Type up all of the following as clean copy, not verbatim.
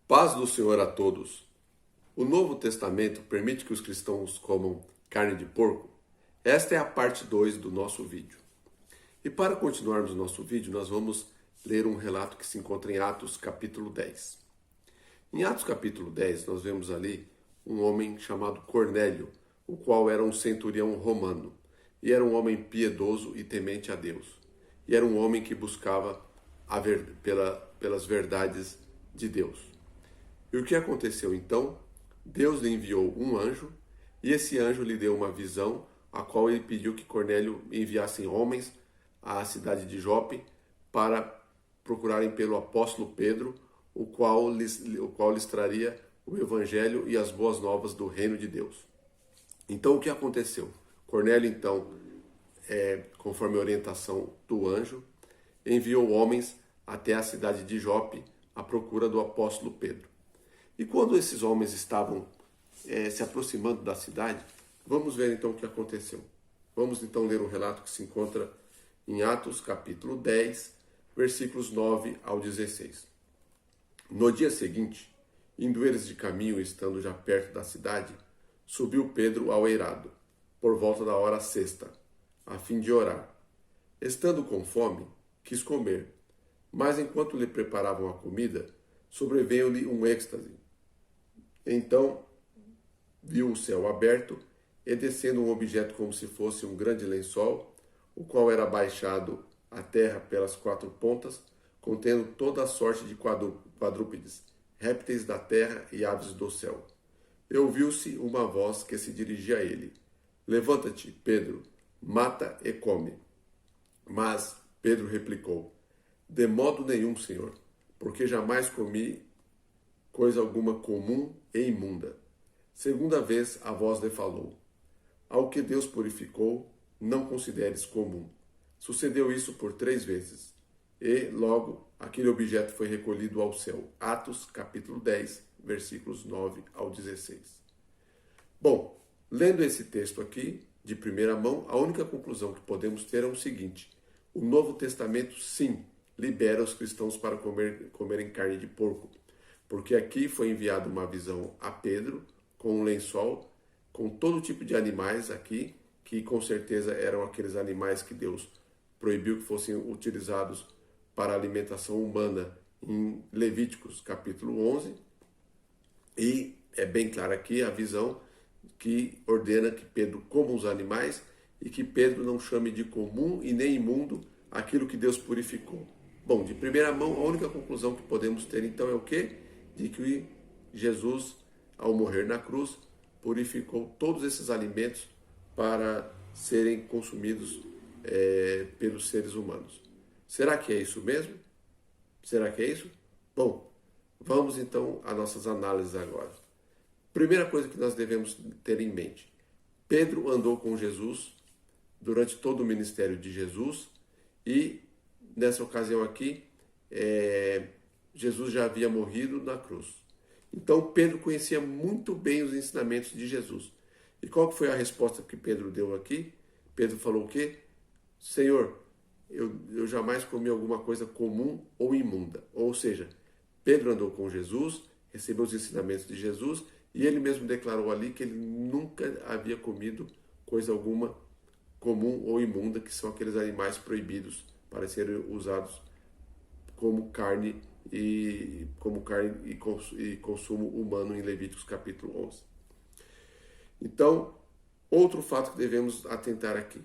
Paz do Senhor a todos. O Novo Testamento permite que os cristãos comam carne de porco? Esta é a parte 2 do nosso vídeo. E para continuarmos o nosso vídeo, nós vamos ler um relato que se encontra em Atos capítulo 10. Em Atos capítulo 10, nós vemos ali um homem chamado Cornélio, o qual era um centurião romano, e era um homem piedoso e temente a Deus. E era um homem que buscava pelas verdades de Deus. E o que aconteceu então? Deus lhe enviou um anjo, e esse anjo lhe deu uma visão, a qual ele pediu que Cornélio enviasse homens à cidade de Jope para procurarem pelo apóstolo Pedro, o qual lhes traria o evangelho e as boas novas do reino de Deus. Então o que aconteceu? Cornélio então, conforme a orientação do anjo, enviou homens até a cidade de Jope à procura do apóstolo Pedro. E quando esses homens estavam se aproximando da cidade, vamos ver então o que aconteceu. Vamos então ler o relato que se encontra em Atos capítulo 10, versículos 9 ao 16. No dia seguinte, indo eles de caminho, estando já perto da cidade, subiu Pedro ao eirado, por volta da hora sexta, a fim de orar. Estando com fome, quis comer, mas enquanto lhe preparavam a comida, sobreveio-lhe um êxtase. Então viu o céu aberto e descendo um objeto como se fosse um grande lençol, o qual era baixado à terra pelas quatro pontas, contendo toda a sorte de quadrúpedes, répteis da terra e aves do céu. E ouviu-se uma voz que se dirigia a ele: Levanta-te, Pedro, mata e come. Mas Pedro replicou: De modo nenhum, Senhor, porque jamais comi coisa alguma comum e imunda. Segunda vez a voz lhe falou: Ao que Deus purificou, não consideres comum. Sucedeu isso por 3 vezes. E, logo, aquele objeto foi recolhido ao céu. Atos, capítulo 10, versículos 9 ao 16. Bom, lendo esse texto aqui, de primeira mão, a única conclusão que podemos ter é o seguinte: o Novo Testamento, sim, libera os cristãos para comerem carne de porco. Porque aqui foi enviada uma visão a Pedro, com um lençol, com todo tipo de animais aqui, que com certeza eram aqueles animais que Deus proibiu que fossem utilizados para a alimentação humana em Levíticos capítulo 11. E é bem claro aqui a visão que ordena que Pedro coma os animais e que Pedro não chame de comum e nem imundo aquilo que Deus purificou. Bom, de primeira mão, a única conclusão que podemos ter então é o quê? De que Jesus, ao morrer na cruz, purificou todos esses alimentos para serem consumidos pelos seres humanos. Será que é isso mesmo? Será que é isso? Bom, vamos então às nossas análises agora. Primeira coisa que nós devemos ter em mente: Pedro andou com Jesus durante todo o ministério de Jesus e nessa ocasião aqui, Jesus já havia morrido na cruz. Então Pedro conhecia muito bem os ensinamentos de Jesus. E qual foi a resposta que Pedro deu aqui? Pedro falou o quê? Senhor, eu jamais comi alguma coisa comum ou imunda. Ou seja, Pedro andou com Jesus, recebeu os ensinamentos de Jesus e ele mesmo declarou ali que ele nunca havia comido coisa alguma comum ou imunda, que são aqueles animais proibidos para serem usados como carne e consumo humano em Levíticos capítulo 11. Então, outro fato que devemos atentar aqui.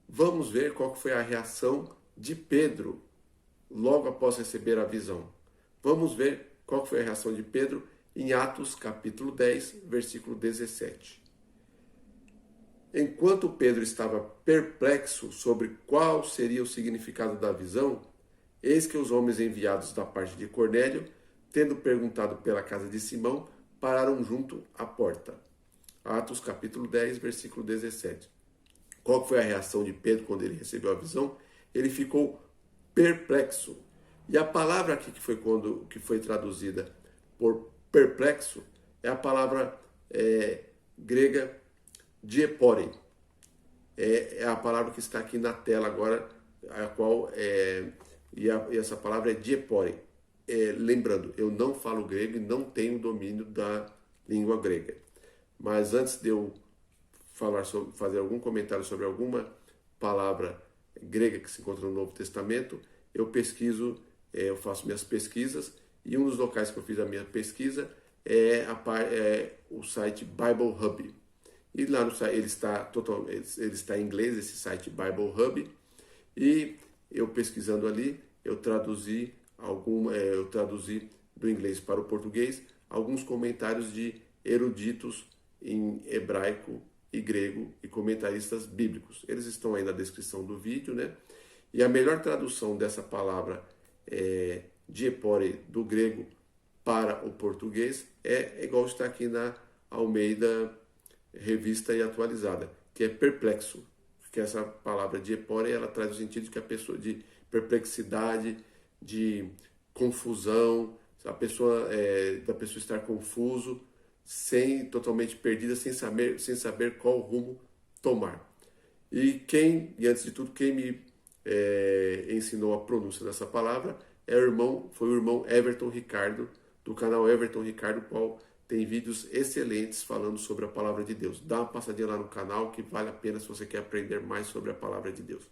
Vamos ver qual foi a reação de Pedro logo após receber a visão. Vamos ver qual foi a reação de Pedro em Atos capítulo 10, versículo 17. Enquanto Pedro estava perplexo sobre qual seria o significado da visão, eis que os homens enviados da parte de Cornélio, tendo perguntado pela casa de Simão, pararam junto à porta. Atos capítulo 10, versículo 17. Qual foi a reação de Pedro quando ele recebeu a visão? Ele ficou perplexo. E a palavra aqui que foi traduzida por perplexo é a palavra grega diepore. É a palavra que está aqui na tela agora, a qual e essa palavra é diepore. lembrando, eu não falo grego e não tenho domínio da língua grega. Mas antes de eu fazer algum comentário sobre alguma palavra grega que se encontra no Novo Testamento, eu pesquiso, eu faço minhas pesquisas, e um dos locais que eu fiz a minha pesquisa é o site Bible Hub. E lá no site ele está em inglês, esse site Bible Hub, e eu pesquisando ali, eu traduzi do inglês para o português alguns comentários de eruditos em hebraico e grego e comentaristas bíblicos. Eles estão aí na descrição do vídeo, né? E a melhor tradução dessa palavra diepore do grego para o português é igual está aqui na Almeida Revista e Atualizada, que é perplexo. Que essa palavra diepore, ela traz o sentido que a pessoa de perplexidade, de confusão, da pessoa estar confuso, totalmente perdida, sem saber qual rumo tomar. E antes de tudo, quem me ensinou a pronúncia dessa palavra foi o irmão Everton Ricardo, do canal Everton Ricardo, qual tem vídeos excelentes falando sobre a palavra de Deus. Dá uma passadinha lá no canal que vale a pena se você quer aprender mais sobre a palavra de Deus.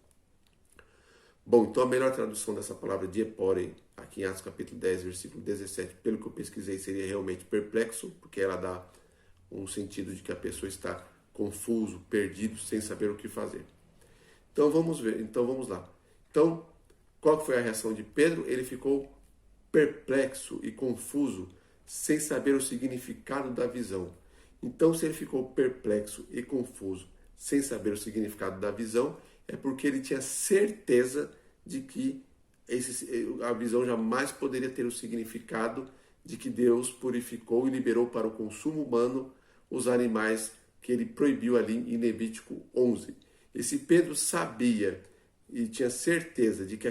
Bom, então a melhor tradução dessa palavra diepore, aqui em Atos capítulo 10, versículo 17, pelo que eu pesquisei, seria realmente perplexo, porque ela dá um sentido de que a pessoa está confuso, perdido, sem saber o que fazer. Então vamos lá. Então, qual foi a reação de Pedro? Ele ficou perplexo e confuso, sem saber o significado da visão. Então, se ele ficou perplexo e confuso, sem saber o significado da visão, é porque ele tinha certeza de que a visão jamais poderia ter o significado de que Deus purificou e liberou para o consumo humano os animais que ele proibiu ali em Levítico 11. E se Pedro sabia e tinha certeza de que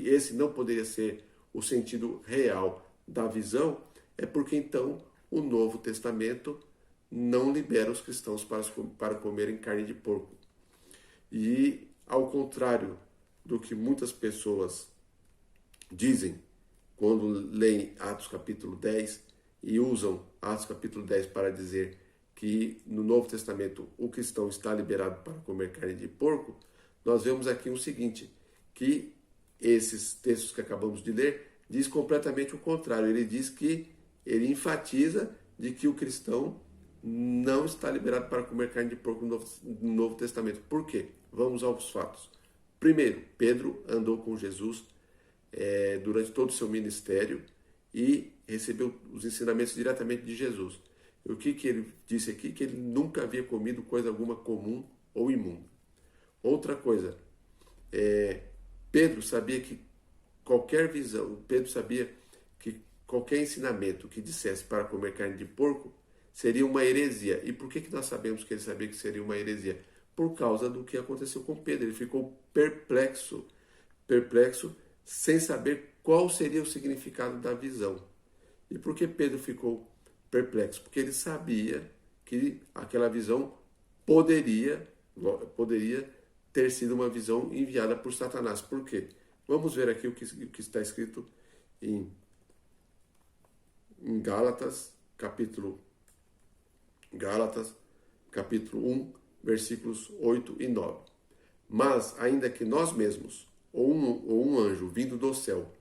esse não poderia ser o sentido real da visão, é porque então o Novo Testamento não libera os cristãos para comerem carne de porco. E ao contrário do que muitas pessoas dizem quando leem Atos capítulo 10 e usam Atos capítulo 10 para dizer que no Novo Testamento o cristão está liberado para comer carne de porco, nós vemos aqui o seguinte, que esses textos que acabamos de ler diz completamente o contrário. Ele enfatiza de que o cristão não está liberado para comer carne de porco no Novo Testamento. Por quê? Vamos aos fatos. Primeiro, Pedro andou com Jesus durante todo o seu ministério e recebeu os ensinamentos diretamente de Jesus. O que ele disse aqui? Que ele nunca havia comido coisa alguma comum ou imunda. Outra coisa, Pedro sabia que qualquer ensinamento que dissesse para comer carne de porco seria uma heresia. E por que nós sabemos que ele sabia que seria uma heresia? Por causa do que aconteceu com Pedro. Ele ficou perplexo, sem saber qual seria o significado da visão. E por que Pedro ficou perplexo? Porque ele sabia que aquela visão poderia ter sido uma visão enviada por Satanás. Por quê? Vamos ver aqui o que está escrito em Gálatas, capítulo 1, versículos 8 e 9. Mas, ainda que nós mesmos, ou um anjo vindo do céu,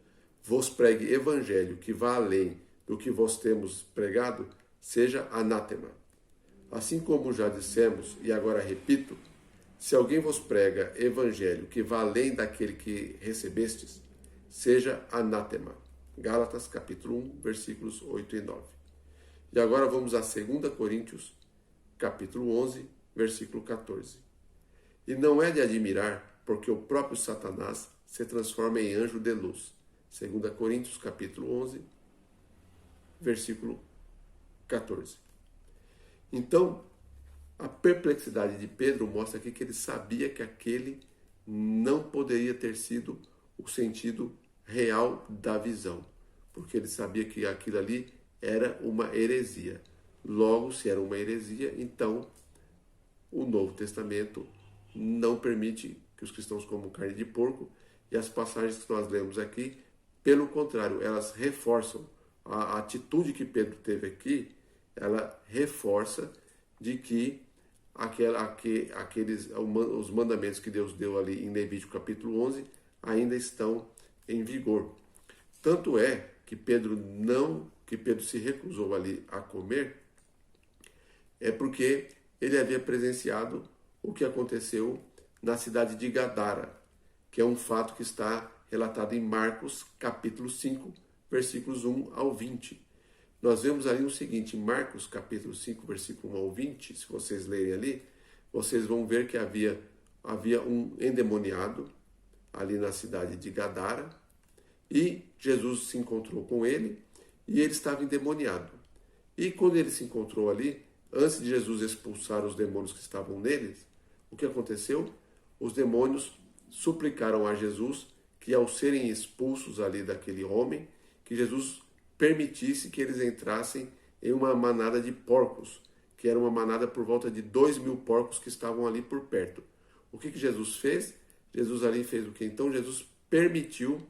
vos pregue evangelho que vá além do que vos temos pregado, seja anátema. Assim como já dissemos, e agora repito, se alguém vos prega evangelho que vá além daquele que recebestes, seja anátema. Gálatas, capítulo 1, versículos 8 e 9. E agora vamos a 2 Coríntios, capítulo 11, versículo 14. E não é de admirar, porque o próprio Satanás se transforma em anjo de luz. 2 Coríntios, capítulo 11, versículo 14. Então, a perplexidade de Pedro mostra aqui que ele sabia que aquele não poderia ter sido o sentido real da visão, porque ele sabia que aquilo ali era uma heresia. Logo, se era uma heresia, então o Novo Testamento não permite que os cristãos comam carne de porco, e as passagens que nós lemos aqui pelo contrário, elas reforçam. A atitude que Pedro teve aqui, ela reforça de que os mandamentos que Deus deu ali em Levítico capítulo 11 ainda estão em vigor. Tanto é que Pedro se recusou ali a comer, é porque ele havia presenciado o que aconteceu na cidade de Gadara, que é um fato que está relatado em Marcos capítulo 5, versículos 1 ao 20. Nós vemos ali o seguinte, em Marcos capítulo 5, versículo 1 ao 20, se vocês lerem ali, vocês vão ver que havia um endemoniado ali na cidade de Gadara, e Jesus se encontrou com ele, e ele estava endemoniado. E quando ele se encontrou ali, antes de Jesus expulsar os demônios que estavam neles, o que aconteceu? Os demônios suplicaram a Jesus que, ao serem expulsos ali daquele homem, que Jesus permitisse que eles entrassem em uma manada de porcos, que era uma manada por volta de 2.000 porcos que estavam ali por perto. O que Jesus fez? Jesus ali fez o que? Então Jesus permitiu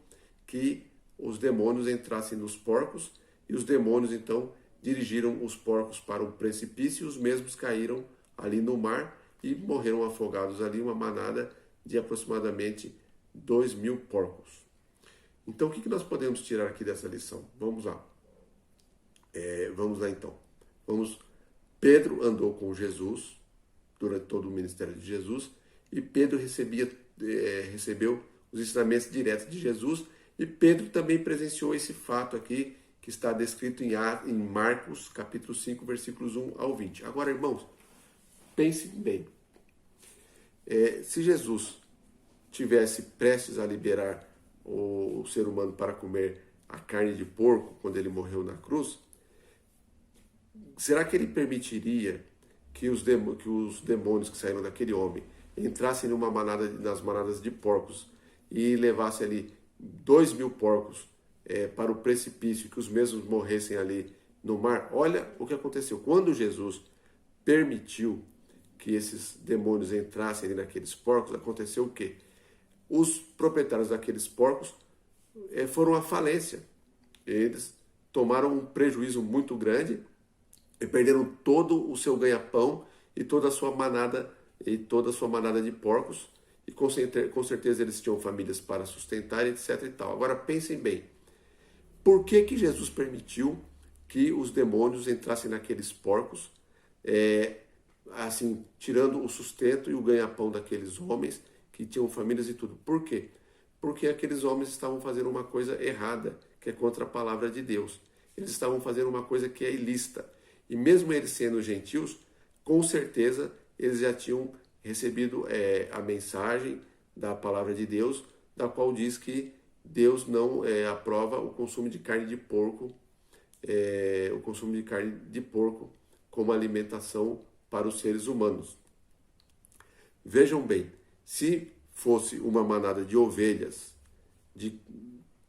que os demônios entrassem nos porcos, e os demônios então dirigiram os porcos para um precipício, e os mesmos caíram ali no mar e morreram afogados ali, uma manada de aproximadamente 2.000 porcos. Então, o que nós podemos tirar aqui dessa lição? Vamos lá. Vamos lá então. Pedro andou com Jesus durante todo o ministério de Jesus, e Pedro recebeu os ensinamentos diretos de Jesus, e Pedro também presenciou esse fato aqui que está descrito em Marcos capítulo 5, versículos 1 ao 20. Agora, irmãos, pensem bem. Se Jesus tivesse prestes a liberar o ser humano para comer a carne de porco quando ele morreu na cruz, será que ele permitiria que os demônios que saíram daquele homem entrassem nas manadas de porcos e levassem ali 2.000 porcos para o precipício, que os mesmos morressem ali no mar? Olha o que aconteceu. Quando Jesus permitiu que esses demônios entrassem ali naqueles porcos, aconteceu o quê? Os proprietários daqueles porcos foram à falência. Eles tomaram um prejuízo muito grande e perderam todo o seu ganha-pão e toda a sua manada de porcos, e com certeza eles tinham famílias para sustentar, etc e tal. Agora pensem bem, por que Jesus permitiu que os demônios entrassem naqueles porcos, assim, tirando o sustento e o ganha-pão daqueles homens que tinham famílias e tudo? Por quê? Porque aqueles homens estavam fazendo uma coisa errada, que é contra a palavra de Deus. Eles estavam fazendo uma coisa que é ilícita. E mesmo eles sendo gentios, com certeza eles já tinham recebido a mensagem da palavra de Deus, da qual diz que Deus não aprova o consumo de carne de porco, como alimentação para os seres humanos. Vejam bem, se fosse uma manada de ovelhas, de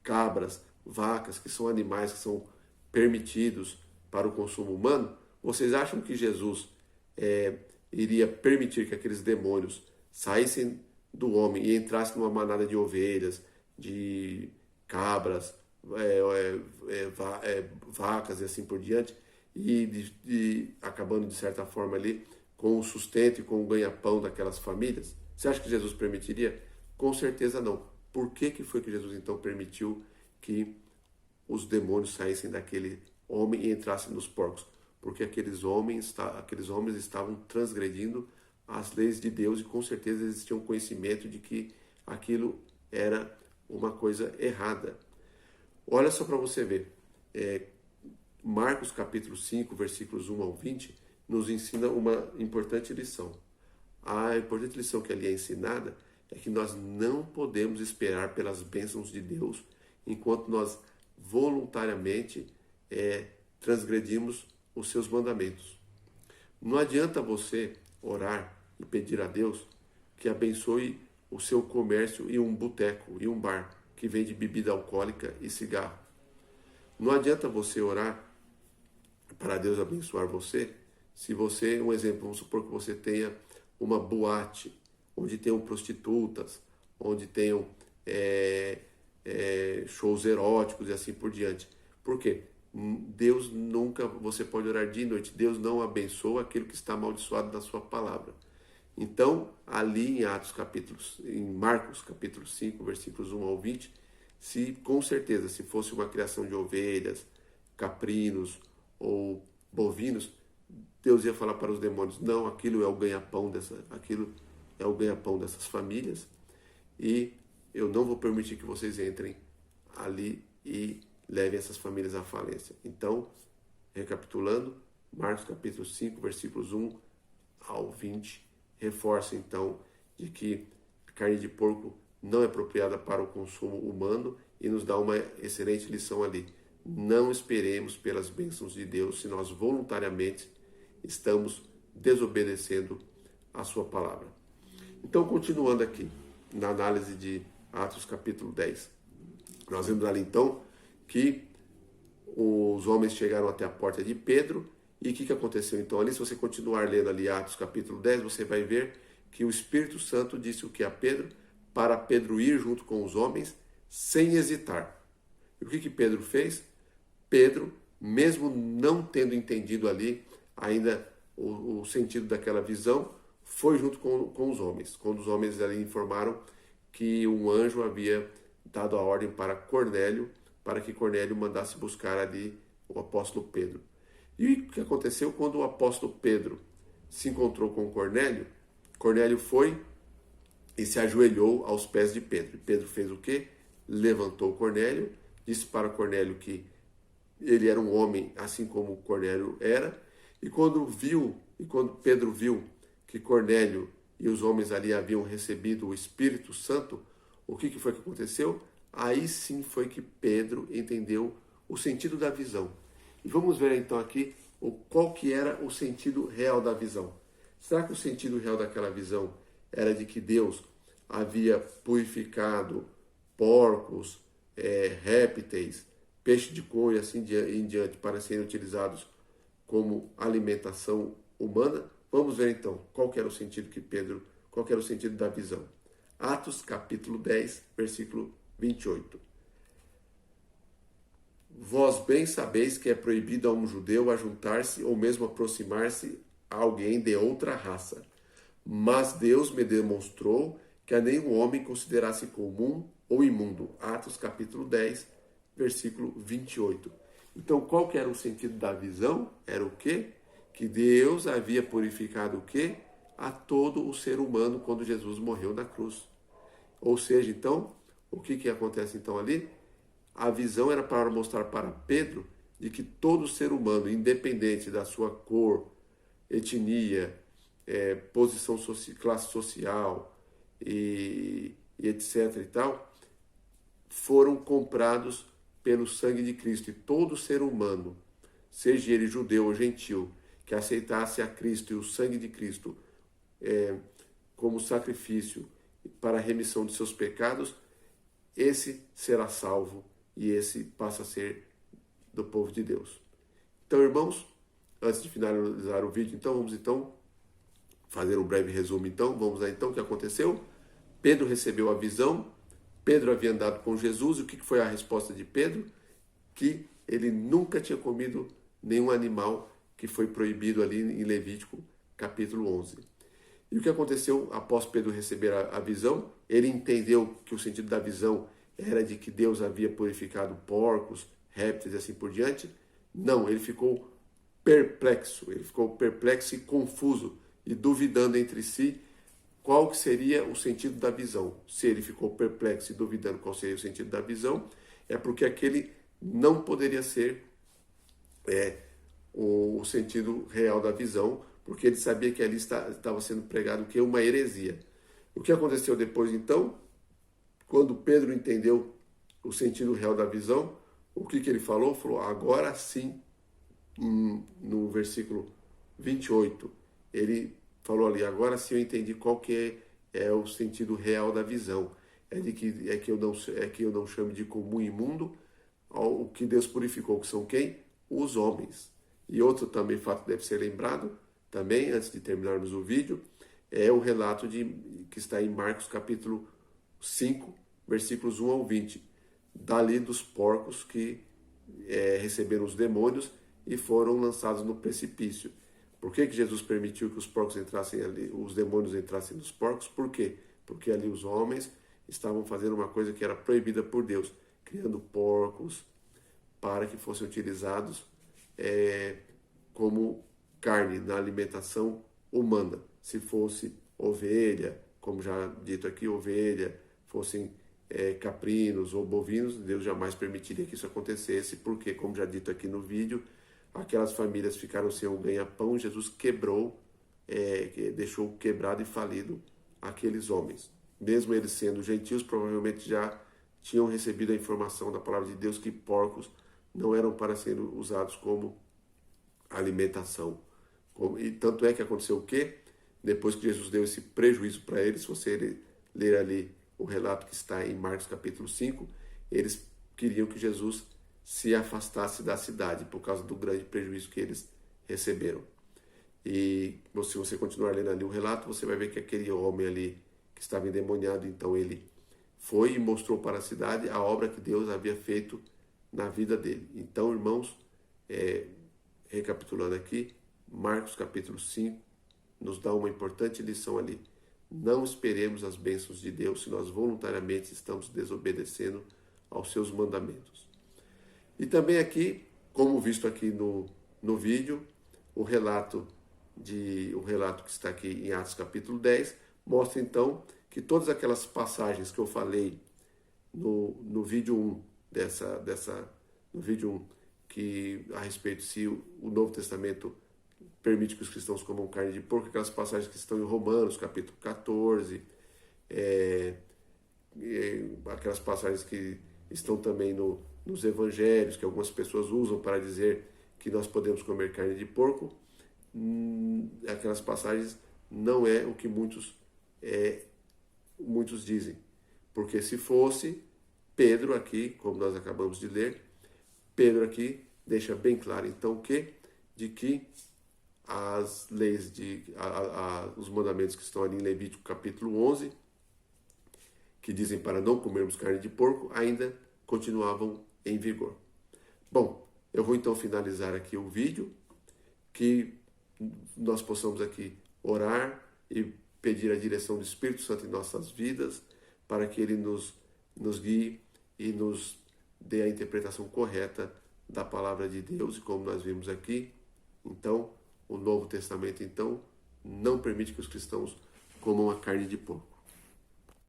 cabras, vacas, que são animais que são permitidos para o consumo humano, vocês acham que Jesus iria permitir que aqueles demônios saíssem do homem e entrassem numa manada de ovelhas, de cabras, vacas e assim por diante, e acabando de certa forma ali com o sustento e com o ganha-pão daquelas famílias? Você acha que Jesus permitiria? Com certeza não. Por que foi que Jesus então permitiu que os demônios saíssem daquele homem e entrassem nos porcos? Porque aqueles homens estavam transgredindo as leis de Deus, e com certeza eles tinham conhecimento de que aquilo era uma coisa errada. Olha só para você ver. Marcos capítulo 5, versículos 1 ao 20, nos ensina uma importante lição. A importante lição que ali é ensinada é que nós não podemos esperar pelas bênçãos de Deus enquanto nós voluntariamente transgredimos os seus mandamentos. Não adianta você orar e pedir a Deus que abençoe o seu comércio e um boteco e um bar que vende bebida alcoólica e cigarro. Não adianta você orar para Deus abençoar você se você, um exemplo, vamos supor que você tenha uma boate onde tenham prostitutas, onde tenham shows eróticos e assim por diante. Por quê? Deus nunca, você pode orar dia e noite, Deus não abençoa aquilo que está amaldiçoado na sua palavra. Então, ali em Marcos capítulo 5, versículos 1 ao 20, com certeza, se fosse uma criação de ovelhas, caprinos ou bovinos, Deus ia falar para os demônios, não, aquilo é o ganha-pão dessas famílias, e eu não vou permitir que vocês entrem ali e levem essas famílias à falência. Então, recapitulando, Marcos capítulo 5, versículos 1 ao 20, reforça então de que a carne de porco não é apropriada para o consumo humano e nos dá uma excelente lição ali. Não esperemos pelas bênçãos de Deus se nós voluntariamente estamos desobedecendo a sua palavra. Então, continuando aqui na análise de Atos capítulo 10, nós vemos ali então que os homens chegaram até a porta de Pedro. E o que aconteceu então ali? Se você continuar lendo ali Atos capítulo 10, você vai ver que o Espírito Santo disse o que a Pedro? Para Pedro ir junto com os homens sem hesitar. E o que Pedro fez? Pedro, mesmo não tendo entendido ali ainda o sentido daquela visão, foi junto com os homens. Quando os homens ali informaram que um anjo havia dado a ordem para Cornélio, para que Cornélio mandasse buscar ali o apóstolo Pedro. E o que aconteceu quando o apóstolo Pedro se encontrou com Cornélio? Cornélio foi e se ajoelhou aos pés de Pedro. E Pedro fez o quê? Levantou Cornélio, disse para Cornélio que ele era um homem assim como Cornélio era. E quando Pedro viu que Cornélio e os homens ali haviam recebido o Espírito Santo, o que foi que aconteceu? Aí sim foi que Pedro entendeu o sentido da visão. E vamos ver então aqui qual que era o sentido real da visão. Será que o sentido real daquela visão era de que Deus havia purificado porcos, répteis, peixe de cor e assim em diante para serem utilizados como alimentação humana? Vamos ver então qual que era o sentido qual que era o sentido da visão. Atos capítulo 10, versículo 28. Vós bem sabeis que é proibido a um judeu ajuntar-se ou mesmo aproximar-se a alguém de outra raça. Mas Deus me demonstrou que a nenhum homem considerasse comum ou imundo. Atos capítulo 10, versículo 28. Então, qual que era o sentido da visão? Era o quê? Que Deus havia purificado o quê? A todo o ser humano quando Jesus morreu na cruz. Ou seja, então, o que acontece então ali? A visão era para mostrar para Pedro de que todo ser humano, independente da sua cor, etnia, posição classe social e etc. e tal, foram comprados pelo sangue de Cristo. E todo ser humano, seja ele judeu ou gentil, que aceitasse a Cristo e o sangue de Cristo como sacrifício para a remissão de seus pecados, esse será salvo e esse passa a ser do povo de Deus. Então, irmãos, antes de finalizar o vídeo, então vamos fazer um breve resumo. Então, vamos lá então o que aconteceu. Pedro recebeu a visão, Pedro havia andado com Jesus, e o que foi a resposta de Pedro? Que ele nunca tinha comido nenhum animal que foi proibido ali em Levítico capítulo 11. E o que aconteceu após Pedro receber a visão? Ele entendeu que o sentido da visão era de que Deus havia purificado porcos, répteis e assim por diante. Não, ele ficou perplexo e confuso e duvidando entre si qual que seria o sentido da visão. Se ele ficou perplexo e duvidando qual seria o sentido da visão, é porque aquele não poderia ser o sentido real da visão, porque ele sabia que ali estava sendo pregado que é uma heresia. O que aconteceu depois então? Quando Pedro entendeu o sentido real da visão, o que ele falou? Falou, agora sim, no versículo 28, ele falou ali, agora sim eu entendi qual que é o sentido real da visão. É que eu não chame de comum e imundo o que Deus purificou, que são quem? Os homens. E outro também fato deve ser lembrado, também, antes de terminarmos o vídeo, é o relato que está em Marcos capítulo 5, versículos 1 ao 20. dali dos porcos que receberam os demônios e foram lançados no precipício. Por que Jesus permitiu que os porcos entrassem ali, os demônios entrassem nos porcos? Por quê? Porque ali os homens estavam fazendo uma coisa que era proibida por Deus, criando porcos para que fossem utilizados como carne na alimentação humana. Se fosse ovelha, como já dito aqui, ovelha, fossem caprinos ou bovinos, Deus jamais permitiria que isso acontecesse, porque, como já dito aqui no vídeo, aquelas famílias ficaram sem um ganha-pão, Jesus quebrou, deixou quebrado e falido aqueles homens. Mesmo eles sendo gentios, provavelmente já tinham recebido a informação da palavra de Deus que porcos não eram para serem usados como alimentação. E tanto é que aconteceu o quê? Depois que Jesus deu esse prejuízo para eles, se você ler ali o relato que está em Marcos capítulo 5, eles queriam que Jesus se afastasse da cidade por causa do grande prejuízo que eles receberam. E se você continuar lendo ali o relato, você vai ver que aquele homem ali que estava endemoniado, então ele foi e mostrou para a cidade a obra que Deus havia feito na vida dele. Então, irmãos, recapitulando aqui, Marcos capítulo 5 nos dá uma importante lição ali. Não esperemos as bênçãos de Deus se nós voluntariamente estamos desobedecendo aos seus mandamentos. E também aqui, como visto aqui no vídeo, o relato que está aqui em Atos capítulo 10 mostra então que todas aquelas passagens que eu falei no vídeo 1 no vídeo 1, que a respeito se o Novo Testamento permite que os cristãos comam carne de porco, aquelas passagens que estão em Romanos, capítulo 14, aquelas passagens que estão também nos evangelhos, que algumas pessoas usam para dizer que nós podemos comer carne de porco, aquelas passagens não é o que muitos dizem. Porque se fosse, Pedro aqui, como nós acabamos de ler, Pedro aqui deixa bem claro então o quê? De que as leis, os mandamentos que estão ali em Levítico capítulo 11, que dizem para não comermos carne de porco, ainda continuavam em vigor. Bom, eu vou então finalizar aqui o vídeo, que nós possamos aqui orar e pedir a direção do Espírito Santo em nossas vidas, para que ele nos guie e nos dê a interpretação correta da palavra de Deus. E como nós vimos aqui, então, o Novo Testamento então não permite que os cristãos comam a carne de porco.